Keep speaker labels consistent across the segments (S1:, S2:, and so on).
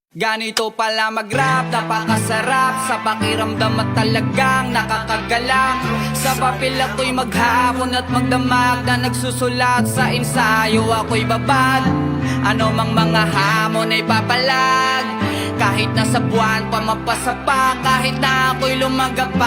S1: Ganito pala mag-rap, napakasarap sa pakiramdam at talagang nakakagalang. Sa papel ako'y maghapon at magdamag na nagsusulat sa ensayo ako'y babad. Ano mang mga hamon ay papalag, kahit nasa buwan pa mapasapa, kahit na ako'y lumagapak.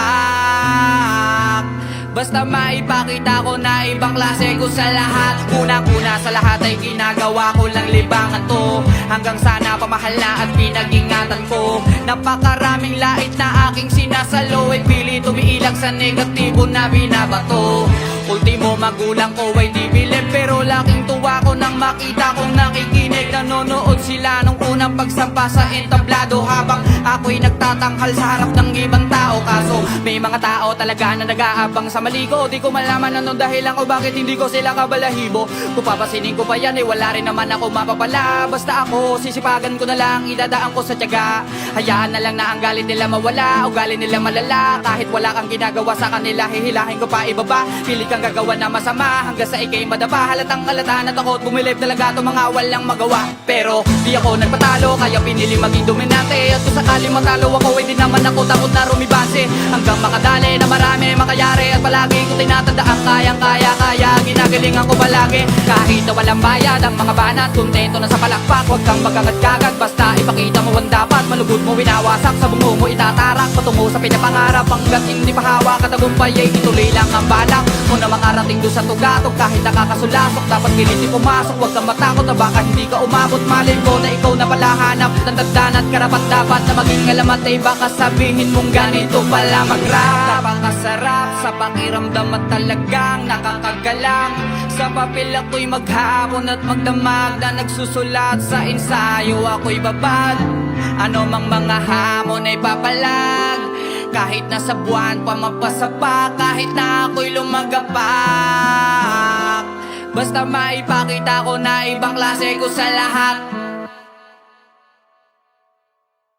S1: Basta maipakita ko na ibang klase ko sa lahat. Una-una sa lahat ay ginagawa ko lang libangan to, hanggang sana pamahal na at pinag-ingatan ko. Napakaraming lait na aking sinasalo ay pili tumiilag sa negatibo na binabato. Ultimo magulang ko ay di bilib, pero laking tuwa ko nang makita kong nakikinig. Nanonood sila nung unang pagsampa sa entablado, habang ako'y nagtatanghal sa harap ng ibang tao. Kaso may mga tao talaga na nag-aabang sa mali ko. Di ko malaman anong dahilan o bakit hindi ko sila kabalahibo. Kung papasinin ko pa yan eh wala rin naman ako mapapala. Basta ako sisipagan ko na lang, idadaan ko sa tiyaga. Hayaan na lang na ang galit nila mawala, ugali nila malala. Kahit wala kang ginagawa sa kanila, hihilahin ko pa ibaba. Pilit kang gagawa na masama hanggang sa ikay madapa. Halatang halata na takot, bumilip talaga to mga walang magawa. Pero di ako nagpatalo, kaya pinili maging dominante. At kung sakali matalo ako, hindi naman ako takot na rumibase. Hanggang makadali na marami makayari, at palagi ko tinatanda ang kayang-kaya. Kaya ginagalingan ko palagi, kahit na walang bayad ang mga banat. Kontento na sa palakpak, huwag kang magagat-gagat. Basta ipakita mo ang dapat, malugod mo winawasak. Sa bungo mo itatarak, patungo sa pinapangarap. Hanggat hindi pahawa, katagumpay ay ituloy lang ang balak. Kung na makarating doon sa tugatog, kahit nakakasulasok, dapat kiliti pumasok. Huwag kang matakot na baka hindi ka umabot. Malay ko na ikaw na pala hanap ng tagdan at karapat dapat na maging alamat. Ay baka sabihin mong ganito pala mag-rap. Napakasarap sa pakiramdam at talagang nakakagalang. Sa papel ako'y maghapon at magdamag na nagsusulat sa ensayo ako'y babad. Ano mang mga hamon ay papalag, kahit nasa buwan pa mapasapa, kahit na ako'y lumagapak. Basta maipakita ko na ibang klase ko sa lahat.